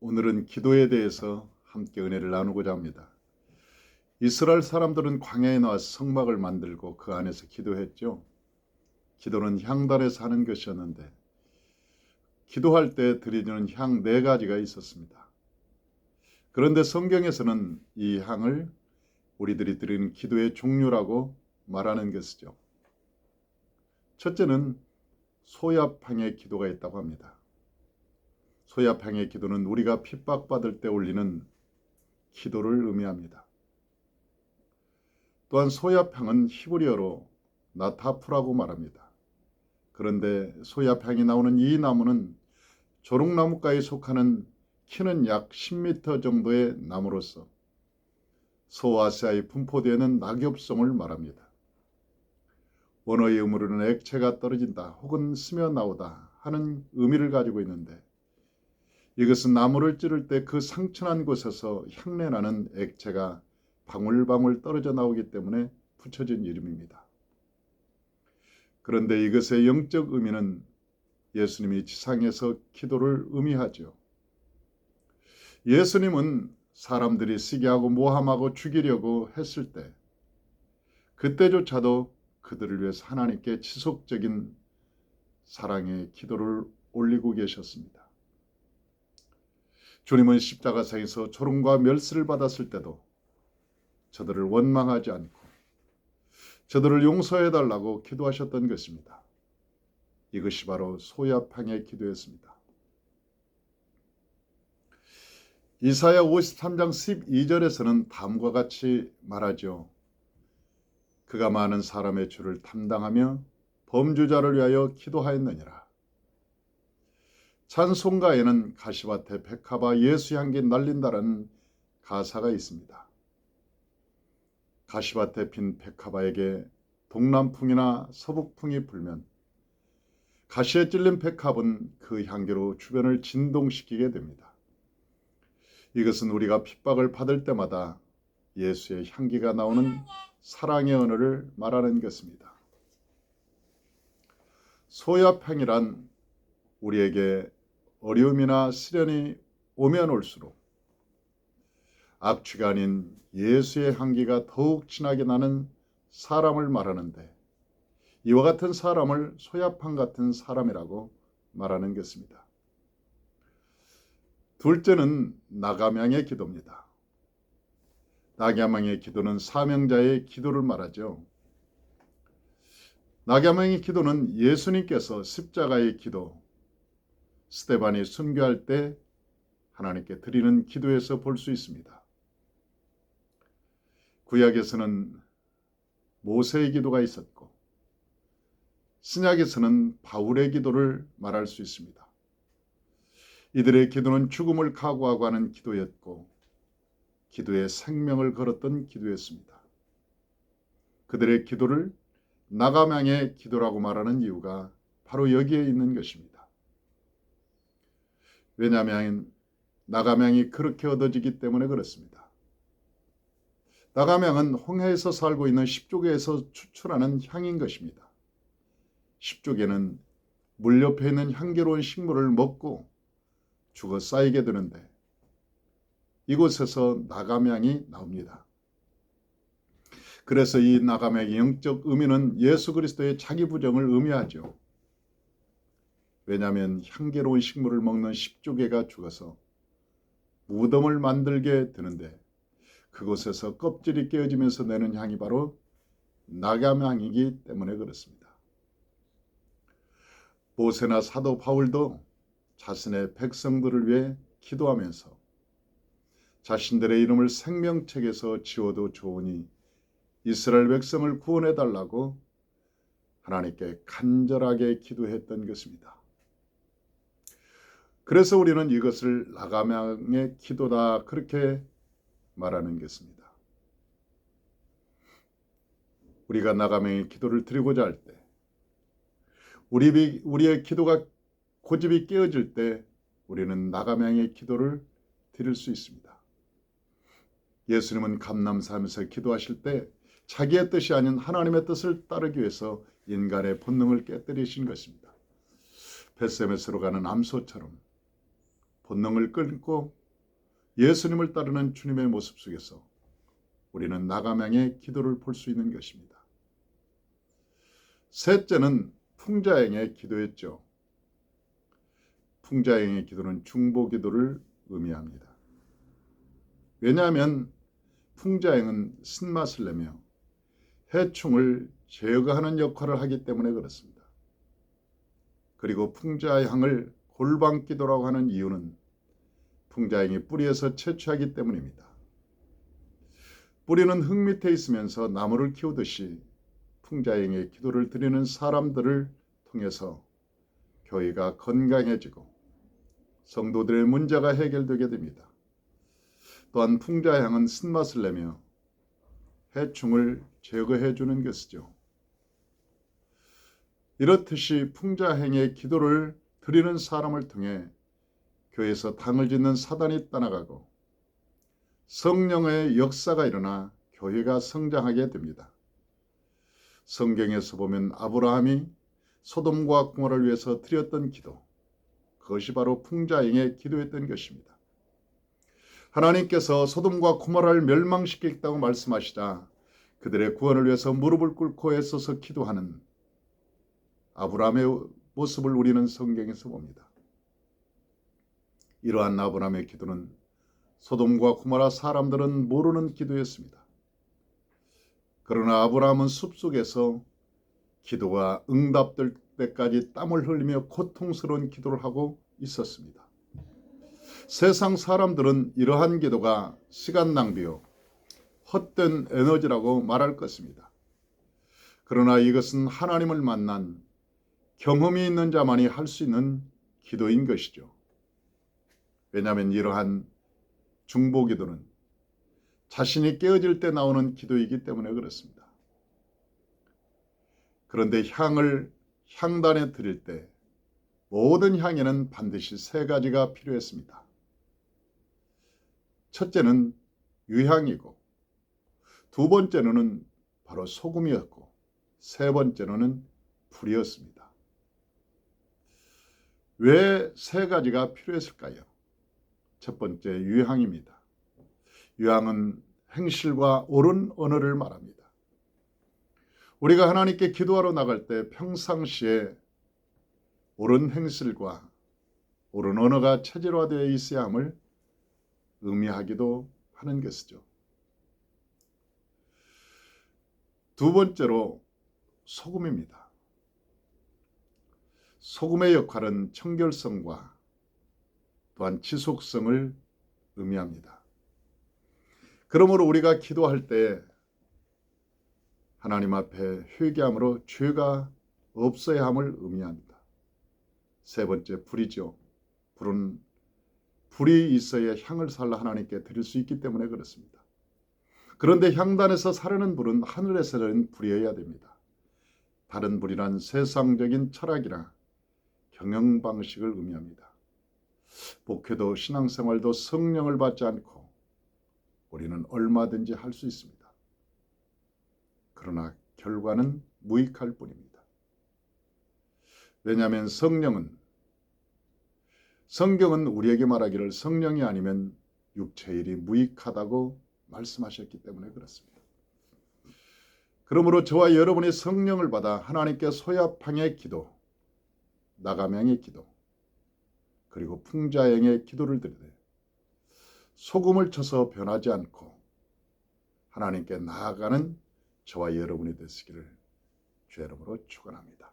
오늘은 기도에 대해서 함께 은혜를 나누고자 합니다. 이스라엘 사람들은 광야에 나와서 성막을 만들고 그 안에서 기도했죠. 기도는 향단에서 하는 것이었는데 기도할 때 드리는 향 4가지가 있었습니다. 그런데 성경에서는 이 향을 우리들이 드리는 기도의 종류라고 말하는 것이죠. 첫째는 소야향의 기도가 있다고 합니다. 소야향의 기도는 우리가 핍박받을 때 올리는 기도를 의미합니다. 또한 소야향은 히브리어로 나타프라고 말합니다. 그런데 소야향이 나오는 이 나무는 조롱나무과에 속하는 키는 약 10m 정도의 나무로서 소아시아에 분포되는 낙엽송을 말합니다. 원어의 의미로는 액체가 떨어진다 혹은 스며 나오다 하는 의미를 가지고 있는데 이것은 나무를 찌를 때 그 상처난 곳에서 향내나는 액체가 방울방울 떨어져 나오기 때문에 붙여진 이름입니다. 그런데 이것의 영적 의미는 예수님이 지상에서 기도를 의미하죠. 예수님은 사람들이 시기하고 모함하고 죽이려고 했을 때 그때조차도 그들을 위해서 하나님께 지속적인 사랑의 기도를 올리고 계셨습니다. 주님은 십자가상에서 조롱과 멸시를 받았을 때도 저들을 원망하지 않고 저들을 용서해달라고 기도하셨던 것입니다. 이것이 바로 소야향의 기도였습니다. 이사야 53장 12절에서는 다음과 같이 말하죠. 그가 많은 사람의 죄를 담당하며 범죄자를 위하여 기도하였느니라. 찬송가에는 가시밭에 백합화 예수향기 날린다라는 가사가 있습니다. 가시밭에 핀 백합화에게 동남풍이나 서북풍이 불면 가시에 찔린 백합은 그 향기로 주변을 진동시키게 됩니다. 이것은 우리가 핍박을 받을 때마다 예수의 향기가 나오는 사랑의 언어를 말하는 것입니다. 소야향이란 우리에게 어려움이나 시련이 오면 올수록 악취가 아닌 예수의 향기가 더욱 진하게 나는 사람을 말하는데 이와 같은 사람을 소야향 같은 사람이라고 말하는 것입니다. 둘째는 나가명의 기도입니다. 나가명의 기도는 사명자의 기도를 말하죠. 나가명의 기도는 예수님께서 십자가의 기도, 스데반이 순교할 때 하나님께 드리는 기도에서 볼 수 있습니다. 구약에서는 모세의 기도가 있었고 신약에서는 바울의 기도를 말할 수 있습니다. 이들의 기도는 죽음을 각오하고 하는 기도였고 기도에 생명을 걸었던 기도였습니다. 그들의 기도를 나가명의 기도라고 말하는 이유가 바로 여기에 있는 것입니다. 왜냐하면 나가명이 그렇게 얻어지기 때문에 그렇습니다. 나가명은 홍해에서 살고 있는 십조개에서 추출하는 향인 것입니다. 십조개는 물 옆에 있는 향기로운 식물을 먹고 죽어 쌓이게 되는데 이곳에서 나가명이 나옵니다. 그래서 이 나가명의 영적 의미는 예수 그리스도의 자기 부정을 의미하죠. 왜냐하면 향기로운 식물을 먹는 십조개가 죽어서 무덤을 만들게 되는데 그곳에서 껍질이 깨어지면서 내는 향이 바로 나가명이기 때문에 그렇습니다. 모세나 사도 바울도 자신의 백성들을 위해 기도하면서 자신들의 이름을 생명책에서 지워도 좋으니 이스라엘 백성을 구원해달라고 하나님께 간절하게 기도했던 것입니다. 그래서 우리는 이것을 나가명의 기도다 그렇게 말하는 것입니다. 우리가 나가명의 기도를 드리고자 할 때 우리의 기도가 고집이 깨어질 때 우리는 나가명의 기도를 드릴 수 있습니다. 예수님은 감람산에서 기도하실 때 자기의 뜻이 아닌 하나님의 뜻을 따르기 위해서 인간의 본능을 깨뜨리신 것입니다. 벳세메스로 가는 암소처럼 본능을 끊고 예수님을 따르는 주님의 모습 속에서 우리는 나가명의 기도를 볼 수 있는 것입니다. 셋째는 풍자행의 기도였죠. 풍자행의 기도는 중보기도를 의미합니다. 왜냐하면 풍자행은 신맛을 내며 해충을 제거하는 역할을 하기 때문에 그렇습니다. 그리고 풍자향을 골방기도라고 하는 이유는 풍자향이 뿌리에서 채취하기 때문입니다. 뿌리는 흙 밑에 있으면서 나무를 키우듯이 풍자행의 기도를 드리는 사람들을 통해서 교회가 건강해지고 성도들의 문제가 해결되게 됩니다. 또한 풍자향은 신맛을 내며 해충을 제거해 주는 것이죠. 이렇듯이 풍자행의 기도를 드리는 사람을 통해 교회에서 당을 짓는 사단이 떠나가고 성령의 역사가 일어나 교회가 성장하게 됩니다. 성경에서 보면 아브라함이 소돔과 고모라를 위해서 드렸던 기도, 그것이 바로 풍자행의 기도였던 것입니다. 하나님께서 소돔과 고모라를 멸망시키겠다고 말씀하시자 그들의 구원을 위해서 무릎을 꿇고 애써서 기도하는 아브라함의 모습을 우리는 성경에서 봅니다. 이러한 아브라함의 기도는 소돔과 고모라 사람들은 모르는 기도였습니다. 그러나 아브라함은 숲속에서 기도가 응답될 때까지 땀을 흘리며 고통스러운 기도를 하고 있었습니다. 세상 사람들은 이러한 기도가 시간 낭비요, 헛된 에너지라고 말할 것입니다. 그러나 이것은 하나님을 만난 경험이 있는 자만이 할 수 있는 기도인 것이죠. 왜냐하면 이러한 중보기도는 자신이 깨어질 때 나오는 기도이기 때문에 그렇습니다. 그런데 향을 향단에 드릴 때 모든 향에는 반드시 세 가지가 필요했습니다. 첫째는 유향이고, 두 번째로는 바로 소금이었고, 세 번째로는 불이었습니다. 왜 세 가지가 필요했을까요? 첫 번째, 유향입니다. 유향은 행실과 옳은 언어를 말합니다. 우리가 하나님께 기도하러 나갈 때 평상시에 옳은 행실과 옳은 언어가 체질화되어 있어야 함을 의미하기도 하는 것이죠. 두 번째로 소금입니다. 소금의 역할은 청결성과 또한 지속성을 의미합니다. 그러므로 우리가 기도할 때 하나님 앞에 회개함으로 죄가 없어야 함을 의미합니다. 세 번째, 불이죠. 불은 불이 있어야 향을 살라 하나님께 드릴 수 있기 때문에 그렇습니다. 그런데 향단에서 사르는 불은 하늘에서 내린 불이어야 됩니다. 다른 불이란 세상적인 철학이나 경영 방식을 의미합니다. 목회도 신앙생활도 성령을 받지 않고 우리는 얼마든지 할 수 있습니다. 그러나 결과는 무익할 뿐입니다. 왜냐하면 성경은 우리에게 말하기를 성령이 아니면 육체의 일이 무익하다고 말씀하셨기 때문에 그렇습니다. 그러므로 저와 여러분이 성령을 받아 하나님께 소야팡의 기도, 나가명의 기도, 그리고 풍자행의 기도를 드리되 소금을 쳐서 변하지 않고 하나님께 나아가는 저와 여러분이 되시기를 주의 이름으로 축원합니다.